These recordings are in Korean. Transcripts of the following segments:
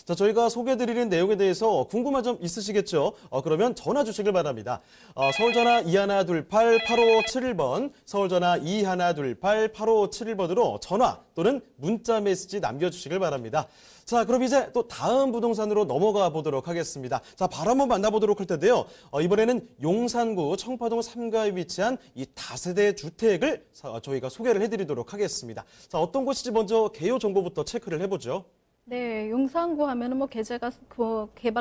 자, 저희가 소개해드리는 내용에 대해서 궁금한 점 있으시겠죠? 그러면 전화 주시길 바랍니다. 서울전화 2128-8571번, 서울전화 2128-8571번으로 전화 또는 문자 메시지 남겨주시길 바랍니다. 자, 그럼 이제 또 다음 부동산으로 넘어가 보도록 하겠습니다. 자, 바로 한번 만나보도록 할 텐데요. 이번에는 용산구 청파동 3가에 위치한 이 다세대 주택을 저희가 소개를 해드리도록 하겠습니다. 자, 어떤 곳인지 먼저 개요 정보부터 체크를 해보죠. 네, 용산구 하면은 뭐 개발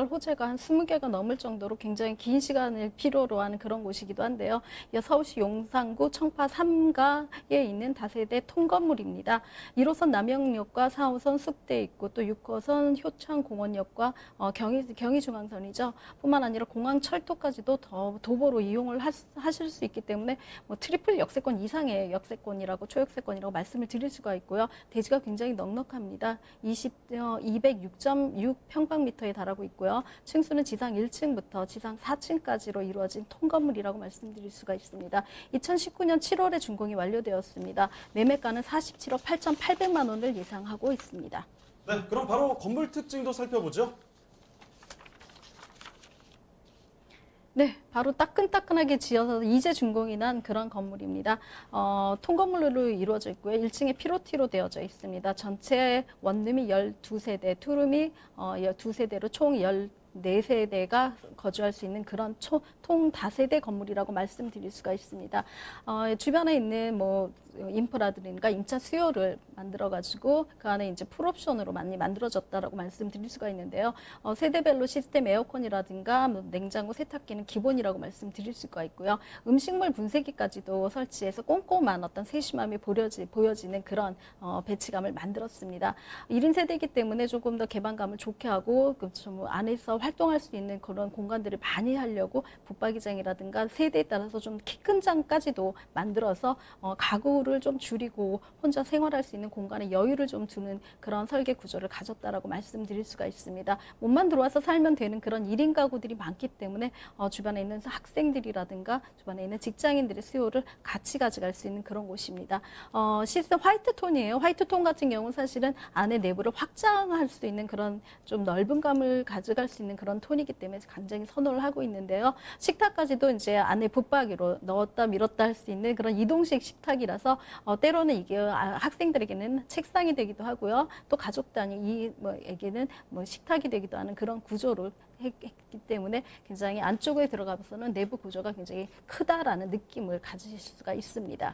호재가 한 20개가 넘을 정도로 굉장히 긴 시간을 필요로 하는 그런 곳이기도 한데요. 서울시 용산구 청파 3가에 있는 다세대 통건물입니다. 1호선 남영역과 4호선 숲대 입구, 또 6호선 효창공원역과 경의중앙선이죠. 뿐만 아니라 공항철도까지도 더 도보로 이용을 하실 수 있기 때문에 뭐 트리플 역세권 이상의 역세권이라고 초역세권이라고 말씀을 드릴 수가 있고요. 대지가 굉장히 넉넉합니다. 206.6평방미터에 달하고 있고요. 층수는 지상 1층부터 지상 4층까지로 이루어진 통건물이라고 말씀드릴 수가 있습니다. 2019년 7월에 준공이 완료되었습니다. 매매가는 47억 8,800만 원을 예상하고 있습니다. 네, 그럼 바로 건물 특징도 살펴보죠. 네, 바로 따끈따끈하게 지어서 이제 준공이 난 그런 건물입니다. 통건물로 이루어져 있고요. 1층에 피로티로 되어져 있습니다. 전체 원룸이 12세대, 투룸이 2세대로 총 14세대가 거주할 수 있는 그런 통 다세대 건물이라고 말씀드릴 수가 있습니다. 주변에 있는 뭐 인프라들인가 임차 수요를 만들어가지고 그 안에 이제 풀옵션으로 많이 만들어졌다라고 말씀드릴 수가 있는데요. 세대별로 시스템 에어컨이라든가 뭐 냉장고, 세탁기는 기본이라고 말씀드릴 수가 있고요. 음식물 분쇄기까지도 설치해서 꼼꼼한 어떤 세심함이 보여지는 그런 배치감을 만들었습니다. 1인 세대이기 때문에 조금 더 개방감을 좋게 하고 좀 안에서 활동할 수 있는 그런 공간들을 많이 하려고 붙박이장이라든가 세대에 따라서 좀 키 큰 장까지도 만들어서 가구를 좀 줄이고 혼자 생활할 수 있는 공간에 여유를 좀 두는 그런 설계 구조를 가졌다라고 말씀드릴 수가 있습니다. 몸만 들어와서 살면 되는 그런 1인 가구들이 많기 때문에 주변에 있는 학생들이라든가 주변에 있는 직장인들의 수요를 같이 가져갈 수 있는 그런 곳입니다. 시스템 화이트 톤이에요. 화이트 톤 같은 경우는 사실은 안에 내부를 확장할 수 있는 그런 좀 넓은 감을 가져갈 수 있는 그런 톤이기 때문에 굉장히 선호를 하고 있는데요. 식탁까지도 이제 안에 붙박이로 넣었다 밀었다 할 수 있는 그런 이동식 식탁이라서 때로는 이게 학생들에게는 책상이 되기도 하고요. 또 가족 단위에게는 뭐 식탁이 되기도 하는 그런 구조를 했기 때문에 굉장히 안쪽에 들어가서는 내부 구조가 굉장히 크다라는 느낌을 가지실 수가 있습니다.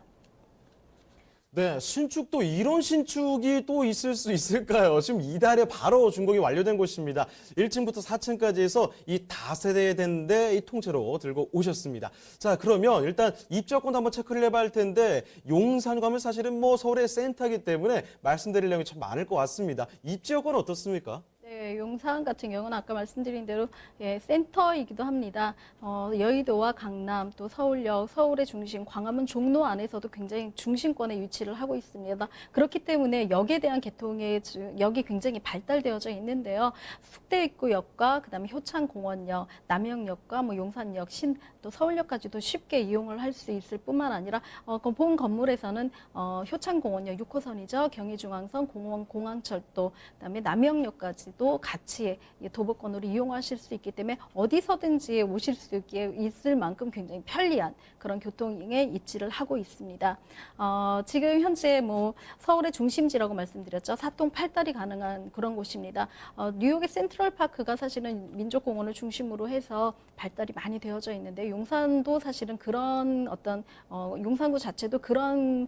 네, 신축도 이런 신축이 또 있을 수 있을까요? 지금 이달에 바로 준공이 완료된 곳입니다. 1층부터 4층까지 해서 이 다세대에 됐는데 이 통째로 들고 오셨습니다. 자, 그러면 일단 입지여건도 한번 체크를 해봐야 할 텐데 용산 가면 사실은 뭐 서울의 센터이기 때문에 말씀드릴 내용이 참 많을 것 같습니다. 입지여건은 어떻습니까? 네, 용산 같은 경우는 아까 말씀드린 대로 센터이기도 합니다. 여의도와 강남, 또 서울역, 서울의 중심, 광화문 종로 안에서도 굉장히 중심권에 위치를 하고 있습니다. 그렇기 때문에 역에 대한 역이 굉장히 발달되어져 있는데요. 숙대입구역과 그다음에 효창공원역, 남영역과 뭐 용산역, 또 서울역까지도 쉽게 이용을 할 수 있을 뿐만 아니라 본 건물에서는 효창공원역 6호선이죠. 경의중앙선, 공항철도, 그다음에 남영역까지 도 같이 도보권으로 이용하실 수 있기 때문에 어디서든지 오실 수 있을 만큼 굉장히 편리한 그런 교통에 입지를 하고 있습니다. 지금 현재 뭐 서울의 중심지라고 말씀드렸죠. 사통팔달이 가능한 그런 곳입니다. 뉴욕의 센트럴파크가 사실은 민족공원을 중심으로 해서 발달이 많이 되어져 있는데 용산도 사실은 그런 용산구 자체도 그런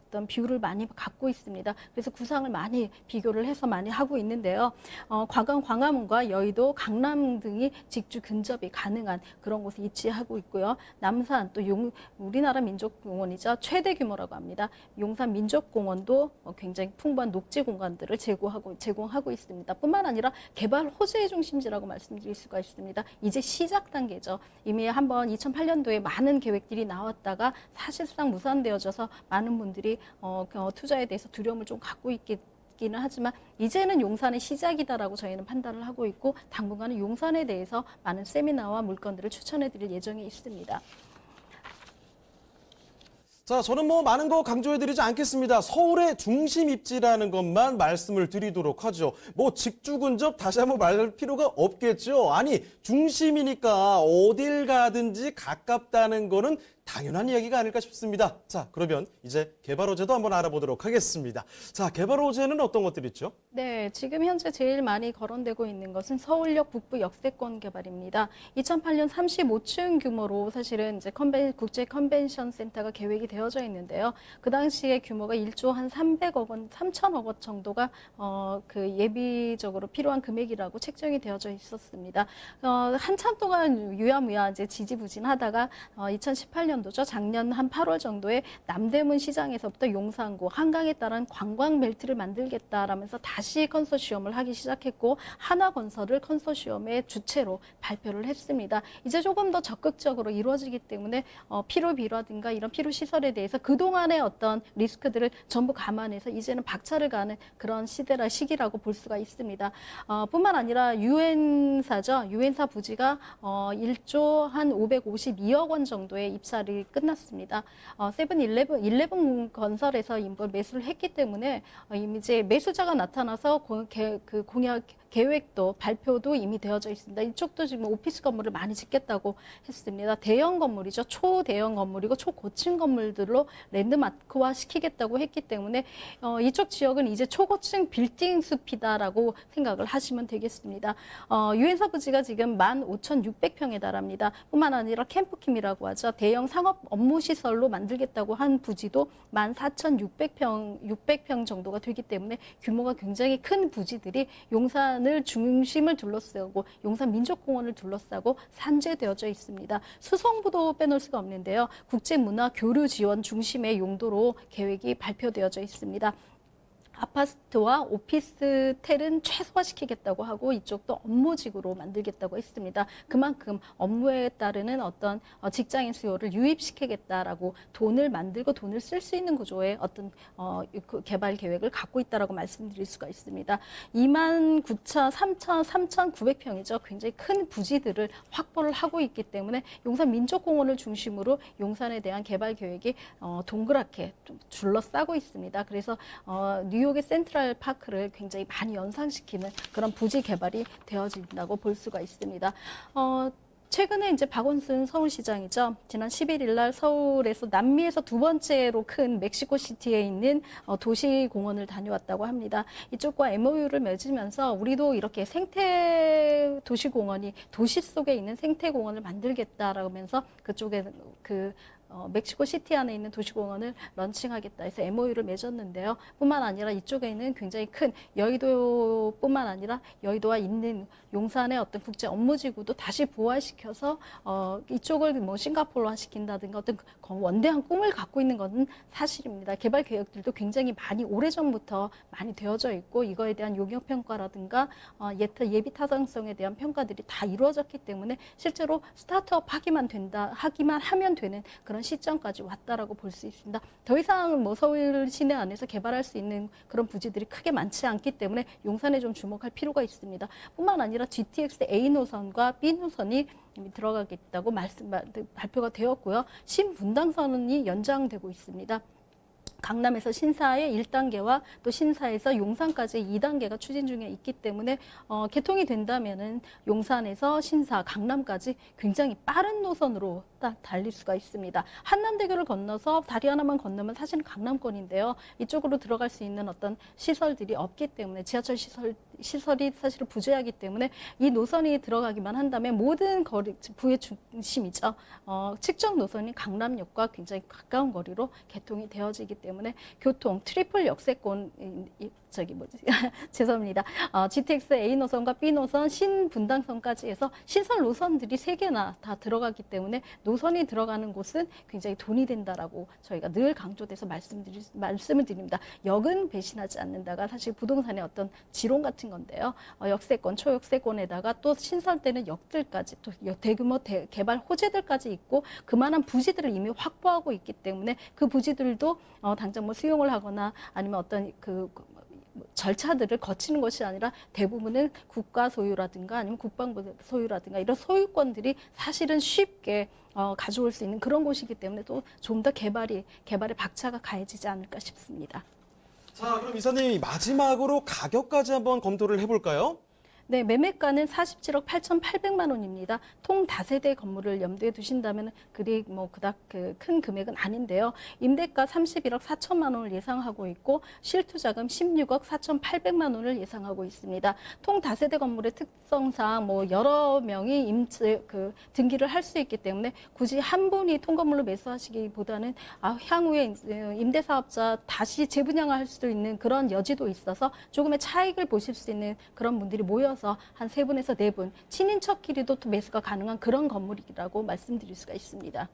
어떤 비율을 많이 갖고 있습니다. 그래서 구상을 많이 비교를 해서 많이 하고 있는데요. 광화문과 여의도, 강남 등이 직주 근접이 가능한 그런 곳에 위치하고 있고요. 남산 또 우리나라 민족공원이자 최대 규모라고 합니다. 용산 민족공원도 굉장히 풍부한 녹지 공간들을 제공하고 있습니다. 뿐만 아니라 개발 호재의 중심지라고 말씀드릴 수가 있습니다. 이제 시작 단계죠. 이미 한번 2008년도에 많은 계획들이 나왔다가 사실상 무산되어져서 많은 분들이 투자에 대해서 두려움을 좀 갖고 있기는 하지만 이제는 용산의 시작이다라고 저희는 판단을 하고 있고 당분간은 용산에 대해서 많은 세미나와 물건들을 추천해 드릴 예정에 있습니다. 자, 저는 뭐 많은 거 강조해드리지 않겠습니다. 서울의 중심 입지라는 것만 말씀을 드리도록 하죠. 뭐 직주 근접 다시 한번 말할 필요가 없겠죠. 아니, 중심이니까 어딜 가든지 가깝다는 거는 당연한 이야기가 아닐까 싶습니다. 자, 그러면 이제 개발 호재도 한번 알아보도록 하겠습니다. 자, 개발 호재는 어떤 것들이 있죠? 네, 지금 현재 제일 많이 거론되고 있는 것은 서울역 북부 역세권 개발입니다. 2008년 35층 규모로 사실은 이제 국제 컨벤션 센터가 계획이 되어져 있는데요. 그 당시에 규모가 1조 한 300억 원, 3천억 원 정도가 그 예비적으로 필요한 금액이라고 책정이 되어져 있었습니다. 한참 동안 유야무야 이제 지지부진하다가 2018년도죠. 작년 한 8월 정도에 남대문 시장에서부터 용산구 한강에 따른 관광 벨트를 만들겠다라면서 다시 컨소시엄을 하기 시작했고 하나건설을 컨소시엄의 주체로 발표를 했습니다. 이제 조금 더 적극적으로 이루어지기 때문에 피로비라든가 이런 피로 시설에 대해서 그동안의 어떤 리스크들을 전부 감안해서 이제는 박차를 가는 그런 시기라고 볼 수가 있습니다. 뿐만 아니라 유엔사죠. 유엔사 부지가 1조 한 552억 원 정도의 입찰이 끝났습니다. 일레븐 건설에서 이걸 매수를 했기 때문에 이제 매수자가 나타나서 그 공약 계획도 발표도 이미 되어져 있습니다. 이쪽도 지금 오피스 건물을 많이 짓겠다고 했습니다. 대형 건물이죠. 초대형 건물이고 초고층 건물들로 랜드마크화 시키겠다고 했기 때문에 이쪽 지역은 이제 초고층 빌딩 숲이다라고 생각을 하시면 되겠습니다. 유엔사 부지가 지금 15,600평에 달합니다. 뿐만 아니라 캠프킴이라고 하죠. 대형 상업 업무 시설로 만들겠다고 한 부지도 14,600평 정도가 되기 때문에 규모가 굉장히 큰 부지들이 용산을 중심을 둘러싸고 용산 민족공원을 둘러싸고 산재되어져 있습니다. 수성구도 빼놓을 수가 없는데요. 국제문화 교류 지원 중심의 용도로 계획이 발표되어져 있습니다. 아파트와 오피스텔은 최소화시키겠다고 하고 이쪽도 업무직으로 만들겠다고 했습니다. 그만큼 업무에 따르는 어떤 직장인 수요를 유입시키겠다라고 돈을 만들고 돈을 쓸 수 있는 구조의 어떤 개발 계획을 갖고 있다라고 말씀드릴 수가 있습니다. 3,900평이죠. 굉장히 큰 부지들을 확보를 하고 있기 때문에 용산 민족공원을 중심으로 용산에 대한 개발 계획이 동그랗게 좀 둘러싸고 있습니다. 그래서 뉴욕의 센트럴 파크를 굉장히 많이 연상시키는 그런 부지 개발이 되어진다고 볼 수가 있습니다. 최근에 이제 박원순 서울시장이죠. 지난 11일 날 서울에서 남미에서 두 번째로 큰 멕시코시티에 있는 도시공원을 다녀왔다고 합니다. 이쪽과 MOU를 맺으면서 우리도 이렇게 생태 도시공원이 도시 속에 있는 생태공원을 만들겠다라고 하면서 그쪽에 멕시코 시티 안에 있는 도시공원을 런칭하겠다 해서 MOU를 맺었는데요. 뿐만 아니라 이쪽에 있는 굉장히 큰 여의도뿐만 아니라 여의도와 있는 용산의 어떤 국제 업무지구도 다시 부활시켜서 이쪽을 뭐 싱가포르화 시킨다든가 어떤 원대한 꿈을 갖고 있는 것은 사실입니다. 개발 계획들도 굉장히 많이 오래전부터 많이 되어져 있고 이거에 대한 용역평가라든가 예비 타당성에 대한 평가들이 다 이루어졌기 때문에 실제로 스타트업 하기만 하면 되는 그런 시점까지 왔다라고 볼 수 있습니다. 더 이상 뭐 서울 시내 안에서 개발할 수 있는 그런 부지들이 크게 많지 않기 때문에 용산에 좀 주목할 필요가 있습니다. 뿐만 아니라 GTX A 노선과 B 노선이 들어가겠다고 발표가 되었고요. 신분당선이 연장되고 있습니다. 강남에서 신사의 1단계와 또 신사에서 용산까지 2단계가 추진 중에 있기 때문에 개통이 된다면은 용산에서 신사, 강남까지 굉장히 빠른 노선으로 달릴 수가 있습니다. 한남대교를 건너서 다리 하나만 건너면 사실은 강남권인데요. 이쪽으로 들어갈 수 있는 어떤 시설들이 없기 때문에 지하철 시설이 사실은 부재하기 때문에 이 노선이 들어가기만 한다면 모든 부의 중심이죠. 측정 노선이 강남역과 굉장히 가까운 거리로 개통이 되어지기 때문에 교통 트리플 역세권 죄송합니다. GTX A 노선과 B 노선, 신분당선까지 해서 시설 노선들이 3개나 다 들어가기 때문에 노선이 들어가는 곳은 굉장히 돈이 된다라고 저희가 늘 강조돼서 말씀을 드립니다. 역은 배신하지 않는다가 사실 부동산의 어떤 지론 같은 건데요. 역세권, 초역세권에다가 또 신설되는 역들까지 또 대규모 개발 호재들까지 있고 그만한 부지들을 이미 확보하고 있기 때문에 그 부지들도 당장 뭐 수용을 하거나 아니면 어떤 절차들을 거치는 것이 아니라 대부분은 국가 소유라든가 아니면 국방부 소유라든가 이런 소유권들이 사실은 쉽게 가져올 수 있는 그런 곳이기 때문에 또 좀 더 개발에 박차가 가해지지 않을까 싶습니다. 자, 그럼 이사님 마지막으로 가격까지 한번 검토를 해볼까요? 네, 매매가는 47억 8,800만 원입니다. 통 다세대 건물을 염두에 두신다면 그리 그닥 큰 금액은 아닌데요. 임대가 31억 4천만 원을 예상하고 있고 실투자금 16억 4,800만 원을 예상하고 있습니다. 통 다세대 건물의 특성상 여러 명이 등기를 할 수 있기 때문에 굳이 한 분이 통건물로 매수하시기보다는 향후에 임대사업자 다시 재분양할 수 있는 그런 여지도 있어서 조금의 차익을 보실 수 있는 그런 분들이 모여서 한 3분에서 4분, 친인척끼리도 또 매수가 가능한 그런 건물이라고 말씀드릴 수가 있습니다.